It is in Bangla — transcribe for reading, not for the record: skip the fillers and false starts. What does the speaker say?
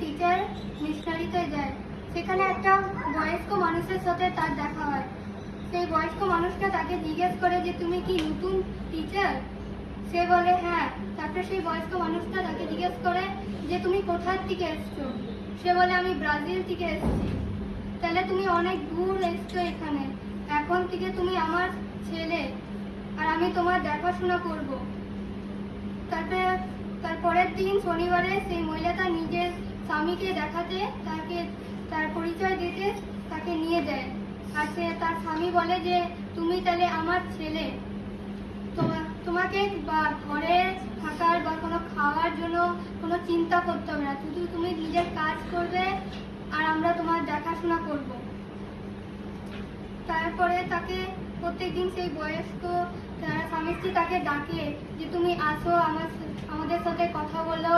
টিচার মিশনারিতে যায়। সেখানে একটা বয়স্ক মানুষের সাথে তার দেখা হয়। সেই বয়স্ক মানুষটা তাকে জিজ্ঞেস করে যে তুমি কি নতুন টিচার? সে বলে হ্যাঁ। তারপরে সেই বয়স্ক মানুষটা তাকে জিজ্ঞেস করে যে তুমি কোথার থেকে এসছো? সে বলে আমি ব্রাজিল থেকে এসেছি। তাহলে তুমি অনেক দূর এসছো এখানে, এখন থেকে তুমি আমার ছেলে আর আমি তোমার দেখাশোনা করব। তারপরের দিন শনিবারে সেই মহিলাটা নিজের স্বামীকে দেখাতে, তার পরিচয় দিতে তাকে নিয়ে যায়। আর তার স্বামী বলে যে তুমি তাহলে আমার ছেলে, তোমাকে বা ঘরে থাকার বা কোনো খাওয়ার জন্য কোনো চিন্তা করতে হবে না, শুধু তুমি নিজের কাজ করবে আর আমরা তোমার দেখাশোনা করব। তারপরে তাকে প্রত্যেকদিন সেই বয়স্ক স্বামী স্ত্রী তাকে ডাকে যে তুমি আসো আমাদের সাথে কথা বলো,